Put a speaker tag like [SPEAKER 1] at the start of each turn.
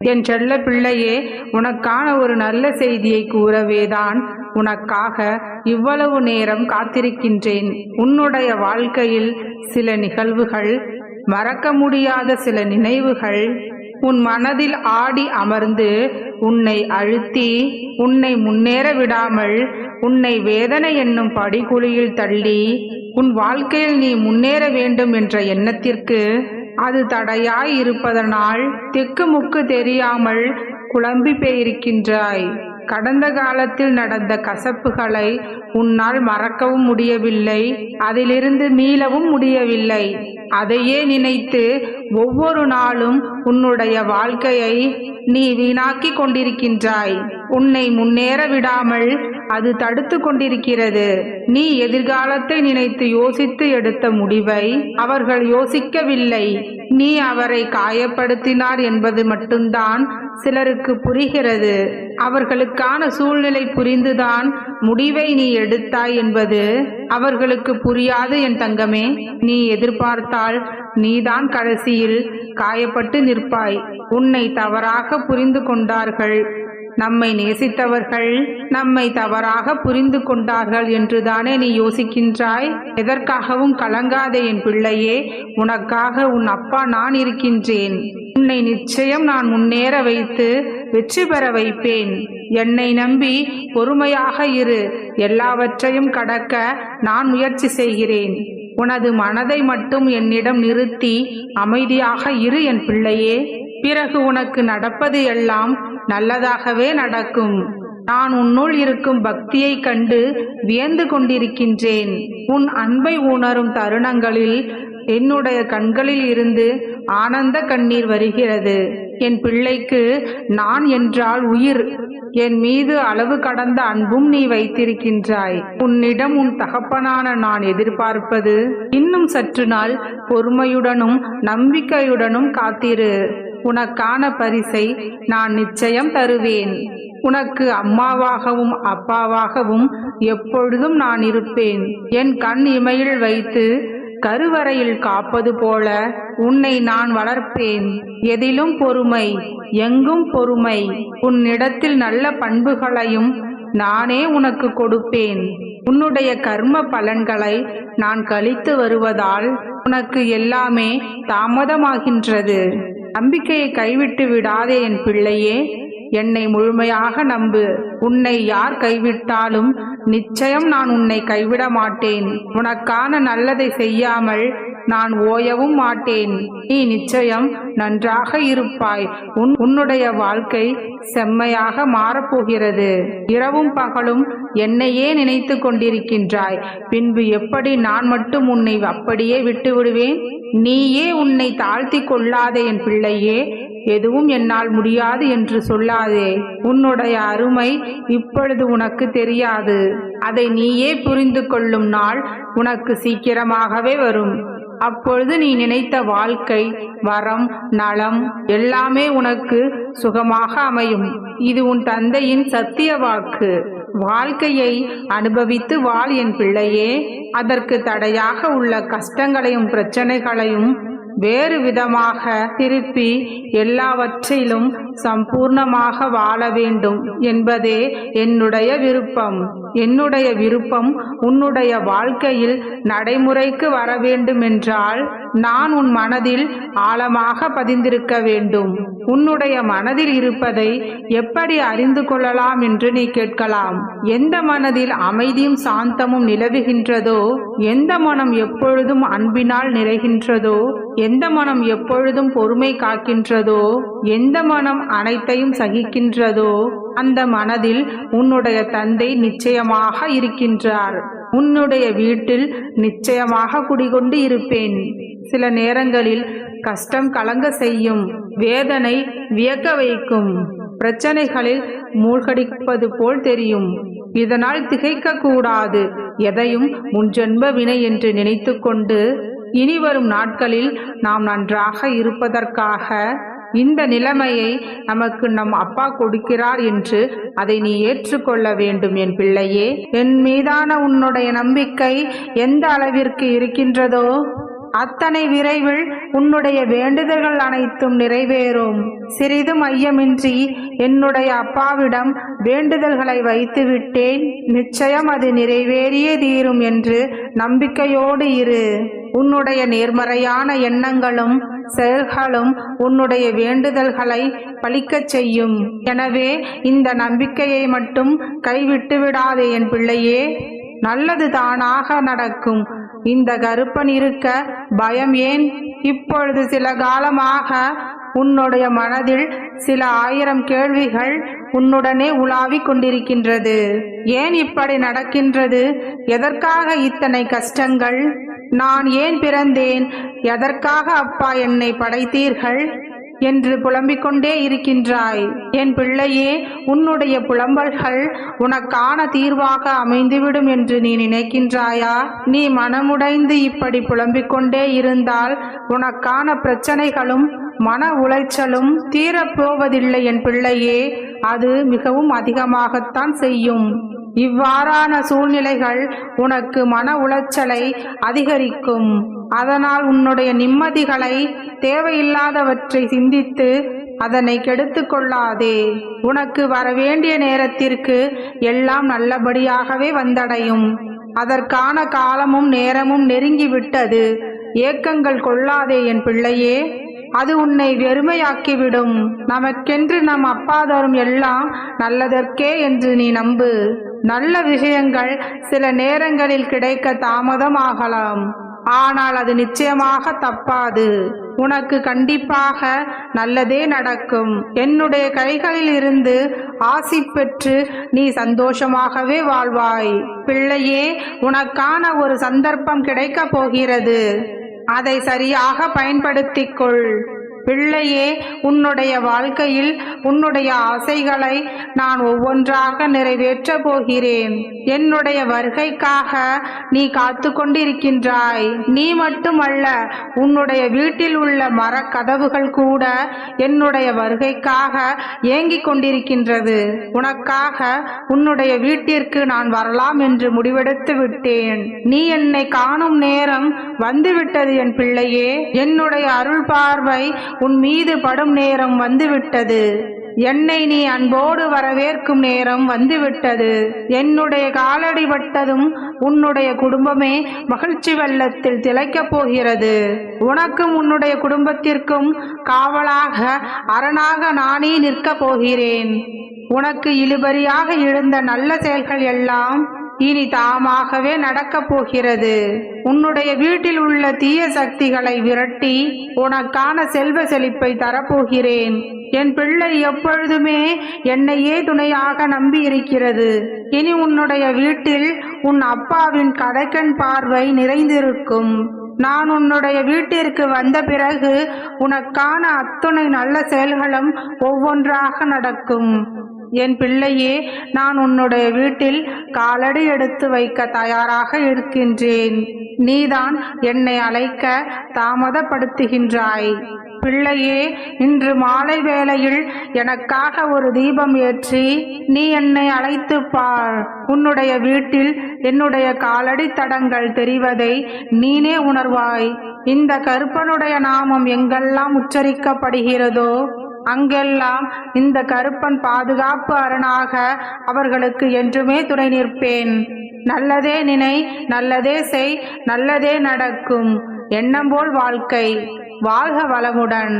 [SPEAKER 1] என் செல்ல பிள்ளையே, உனக்கான ஒரு நல்ல செய்தியை கூறவேதான் உனக்காக இவ்வளவு நேரம் காத்திருக்கின்றேன். உன்னுடைய வாழ்க்கையில் சில நிகழ்வுகள், மறக்க முடியாத சில நினைவுகள் உன் மனதில் ஆடி அமர்ந்து உன்னை அழுத்தி உன்னை முன்னேற விடாமல் உன்னை வேதனை என்னும் படிக்குழியில் தள்ளி உன் வாழ்க்கையில் நீ முன்னேற வேண்டும் என்ற எண்ணத்திற்கு அது தடையாய் இருப்பதனால் திக்குமுக்கு தெரியாமல் குழம்பி போயிருக்கின்றாய். கடந்த காலத்தில் நடந்த கசப்புகளை உன்னால் மறக்கவும் முடியவில்லை, அதிலிருந்து மீளவும் முடியவில்லை. அதையே நினைத்து ஒவ்வொரு நாளும் உன்னுடைய வாழ்க்கையை நீ வீணாக்கி கொண்டிருக்கின்றாய். உன்னை முன்னேற விடாமல் அது தடுத்து கொண்டிருக்கிறது. நீ எதிர்காலத்தை நினைத்து யோசித்து எடுத்த முடிவை அவர்கள் யோசிக்கவில்லை. நீ அவரை காயப்படுத்தினார் என்பது மட்டும்தான் சிலருக்கு புரிகிறது. அவர்களுக்கான சூழ்நிலை புரிந்துதான் முடிவை நீ எடுத்தாய் என்பது அவர்களுக்கு புரியாது. என் தங்கமே, நீ எதிர்பார்த்தால் நீதான் கடைசியில் காயப்பட்டு நிற்பாய். உன்னை தவறாக புரிந்து கொண்டார்கள், நம்மை நேசித்தவர்கள் நம்மை தவறாக புரிந்து கொண்டார்கள் என்றுதானே நீ யோசிக்கின்றாய்? எதற்காகவும் கலங்காதே என் பிள்ளையே. உனக்காக உன் அப்பா நான் இருக்கின்றேன். உன்னை நிச்சயம் நான் முன்னேற வைத்து வெற்றி பெற வைப்பேன். என்னை நம்பி பொறுமையாக இரு. எல்லாவற்றையும் கடக்க நான் முயற்சி செய்கிறேன். உனது மனதை மட்டும் என்னிடம் நிறுத்தி அமைதியாக இரு என் பிள்ளையே. பிறகு உனக்கு நடப்பது எல்லாம் நல்லதாகவே நடக்கும். நான் உன்னுள் இருக்கும் பக்தியை கண்டு வியந்து கொண்டிருக்கின்றேன். உன் அன்பை உணரும் தருணங்களில் என்னுடைய கண்களில் இருந்து ஆனந்த கண்ணீர் வருகிறது. என் பிள்ளைக்கு நான் என்றால் உயிர். என் மீது அளவு கடந்த அன்பும் நீ வைத்திருக்கின்றாய். உன்னிடம் உன் தகப்பனான நான் எதிர்பார்ப்பது இன்னும் சற்று நாள் பொறுமையுடனும் நம்பிக்கையுடனும் காத்திரு. உனக்கான பரிசை நான் நிச்சயம் தருவேன். உனக்கு அம்மாவாகவும் அப்பாவாகவும் எப்பொழுதும் நான் இருப்பேன். என் கண் இமையில் வைத்து கருவறையில் காப்பது போல உன்னை நான் வளர்ப்பேன். எதிலும் பொறுமை, எங்கும் பொறுமை. உன்னிடத்தில் நல்ல பண்புகளையும் நானே உனக்கு கொடுப்பேன். உன்னுடைய கர்ம பலன்களை நான் கழித்து வருவதால் உனக்கு எல்லாமே தாமதமாகின்றது. நம்பிக்கையை கைவிட்டு விடாதே என் பிள்ளையே. என்னை முழுமையாக நம்பு. உன்னை யார் கைவிட்டாலும் நிச்சயம் நான் உன்னை கைவிட மாட்டேன். உனக்கான நல்லதை செய்யாமல் நான் ஓயவும் மாட்டேன். நீ நிச்சயம் நன்றாக இருப்பாய். உன்னுடைய வாழ்க்கை செம்மையாக மாறப்போகிறது. இரவும் பகலும் என்னையே நினைத்து கொண்டிருக்கின்றாய். பின்பு எப்படி நான் மட்டும் உன்னை அப்படியே விட்டு விடுவேன்? நீயே உன்னை தாழ்த்தி கொள்ளாதே என் பிள்ளையே. எதுவும் என்னால் முடியாது என்று சொல்லாதே. உன்னுடைய அருமை இப்பொழுது உனக்கு தெரியாது. அதை நீயே புரிந்து கொள்ளும் நாள் உனக்கு சீக்கிரமாகவே வரும். அப்பொழுது நீ நினைத்த வாழ்க்கை, வரம், நலம் எல்லாமே உனக்கு சுகமாக அமையும். இது உன் தந்தையின் சத்திய வாக்கு. வாழ்க்கையை அனுபவித்து வாழ் என் பிள்ளையே. அதற்கு தடையாக உள்ள கஷ்டங்களையும் பிரச்சனைகளையும் வேறு விதமாக திருப்பி எல்லாவற்றிலும் சம்பூர்ணமாக வாழ வேண்டும் என்பதே என்னுடைய விருப்பம். என்னுடைய விருப்பம் உன்னுடைய வாழ்க்கையில் நடைமுறைக்கு வர வேண்டும் என்றால் நான் உன் மனதில் ஆழமாக பதிந்திருக்க வேண்டும். உன்னுடைய மனதில் இருப்பதை எப்படி அறிந்து கொள்ளலாம் என்று நீ கேட்கலாம். எந்த மனதில் அமைதியும் சாந்தமும் நிலவுகின்றதோ, எந்த மனம் எப்பொழுதும் அன்பினால் நிறைகின்றதோ, எந்த மனம் எப்பொழுதும் பொறுமை காக்கின்றதோ, எந்த மனம் அனைத்தையும் சகிக்கின்றதோ, அந்த மனதில் உன்னுடைய தந்தை நிச்சயமாக இருக்கின்றார். உன்னுடைய வீட்டில் நிச்சயமாக குடிகொண்டு இருப்பேன். சில நேரங்களில் கஷ்டம் கலங்க செய்யும், வேதனை வியக்க வைக்கும், பிரச்சனைகளில் மூழ்கடிப்பது போல் தெரியும். இதனால் திகைக்க கூடாது. எதையும் முன்ஜென்ம வினை என்று நினைத்து கொண்டு இனி வரும் நாட்களில் நாம் நன்றாக இருப்பதற்காக இந்த நிலைமையை நமக்கு நம் அப்பா கொடுக்கிறார் என்று அதை நீ ஏற்றுக்கொள்ள வேண்டும் என் பிள்ளையே. என் மீதான உன்னுடைய நம்பிக்கை எந்த அளவிற்கு இருக்கின்றதோ அத்தனை விரைவில் உன்னுடைய வேண்டுதல்கள் அனைத்தும் நிறைவேறும். சிறிதும் ஐயமின்றி என்னுடைய அப்பாவிடம் வேண்டுதல்களை வைத்து விட்டேன். நிச்சயம் அது நிறைவேறியே தீரும் என்று நம்பிக்கையோடு இரு. உன்னுடைய நேர்மறையான எண்ணங்களும் செயல்களும் உன்னுடைய வேண்டுதல்களை பலிக்கச் செய்யும். எனவே இந்த நம்பிக்கையை மட்டும் கைவிட்டு விடாதே என் பிள்ளையே. நல்லது தானாக நடக்கும். இந்த கருப்பன் இருக்க பயம் ஏன்? இப்பொழுது சில காலமாக உன்னுடைய மனதில் சில 1000 கேள்விகள் உன்னுடனே உலாவிக் கொண்டிருக்கின்றது. ஏன் இப்படி நடக்கின்றது? எதற்காக இத்தனை கஷ்டங்கள்? நான் ஏன் பிறந்தேன்? எதற்காக அப்பா என்னை படைத்தீர்கள் என்று புலம்பிக் கொண்டே இருக்கின்றாய். என் பிள்ளையே, உன்னுடைய புலம்பல்கள் உனக்கான தீர்வாக அமைந்துவிடும் என்று நீ நினைக்கின்றாயா? நீ மனமுடைந்து இப்படி புலம்பிக் கொண்டே இருந்தால் உனக்கான பிரச்சனைகளும் மன உளைச்சலும் தீரப்போவதில்லை என் பிள்ளையே. அது மிகவும் அதிகமாகத்தான் செய்யும். இவ்வாறான சூழ்நிலைகள் உனக்கு மன உளைச்சலை அதிகரிக்கும். அதனால் உன்னுடைய நிம்மதிகளை தேவையில்லாதவற்றை சிந்தித்து அதனை கெடுத்து கொள்ளாதே. உனக்கு வரவேண்டிய நேரத்திற்கு எல்லாம் நல்லபடியாகவே வந்தடையும். அதற்கான காலமும் நேரமும் நெருங்கிவிட்டது. ஏக்கங்கள் கொள்ளாதே என் பிள்ளையே. அது உன்னை வெறுமையாக்கிவிடும். நமக்கென்று நம் அப்பா தரும் எல்லாம் நல்லதற்கே என்று நீ நம்பு. நல்ல விஷயங்கள் சில நேரங்களில் கிடைக்க தாமதமாகலாம். ஆனால் அது நிச்சயமாக தப்பாது. உனக்கு கண்டிப்பாக நல்லதே நடக்கும். என்னுடைய கைகளில் இருந்து ஆசி பெற்று நீ சந்தோஷமாகவே வாழ்வாய். பிள்ளையே, உனக்கான ஒரு சந்தர்ப்பம் கிடைக்கப் போகிறது. அதை சரியாக பயன்படுத்திக்கொள். பிள்ளையே, உன்னுடைய வாழ்க்கையில் உன்னுடைய ஆசைகளை நான் ஒவ்வொன்றாக நிறைவேற்ற போகிறேன். என்னுடைய வருகைக்காக நீ காத்து கொண்டிருக்கின்றாய். நீ மட்டுமல்ல, உன்னுடைய வீட்டில் உள்ள மரக்கதவுகள் கூட என்னுடைய வருகைக்காக ஏங்கிக் கொண்டிருக்கின்றது. உனக்காக உன்னுடைய வீட்டிற்கு நான் வரலாம் என்று முடிவெடுத்து விட்டேன். நீ என்னை காணும் நேரம் வந்துவிட்டது என் பிள்ளையே. என்னுடைய அருள் பார்வை உன் மீது படும் நேரம் வந்துவிட்டது. என்னை நீ அன்போடு வரவேற்கும் நேரம் வந்துவிட்டது. என்னுடைய காலடி பட்டதும் உன்னுடைய குடும்பமே மகிழ்ச்சி வெள்ளத்தில் திளைக்கப் போகிறது. உனக்கும் உன்னுடைய குடும்பத்திற்கும் காவலாக அரணாக நானே நிற்கப் போகிறேன். உனக்கு இழுபறியாக இருந்த நல்ல செயல்கள் எல்லாம் இனி தாமாகவே நடக்கப் போகிறது. உன்னுடைய வீட்டில் உள்ள தீய சக்திகளை விரட்டி உனக்கான செல்வ செழிப்பை தரப்போகிறேன். என் பிள்ளை எப்பொழுதுமே என்னையே துணையாக நம்பி இருக்கிறது. இனி உன்னுடைய வீட்டில் உன் அப்பாவின் கடைக்கண் பார்வை நிறைந்திருக்கும். நான் உன்னுடைய வீட்டிற்கு வந்த பிறகு உனக்கான அத்துணை நல்ல செயல்களும் ஒவ்வொன்றாக நடக்கும். என் பிள்ளையே, நான் உன்னுடைய வீட்டில் காலடி எடுத்து வைக்க தயாராக இருக்கின்றேன். நீதான் என்னை அழைக்க தாமதப்படுத்துகின்றாய். பிள்ளையே, இன்று மாலை வேளையில் எனக்காக ஒரு தீபம் ஏற்றி நீ என்னை அழைத்து பார். உன்னுடைய வீட்டில் என்னுடைய காலடி தடங்கள் தெரிவதை நீனே உணர்வாய். இந்த கருப்பனுடைய நாமம் எங்கெல்லாம் உச்சரிக்கப்படுகிறதோ அங்கெல்லாம் இந்த கருப்பன் பாதுகாப்பு அரணாக அவர்களுக்கு என்றுமே துணை நிற்பேன். நல்லதே நினை, நல்லதே செய், நல்லதே நடக்கும். எண்ணம் போல் வாழ்க்கை. வாழ்க வளமுடன்.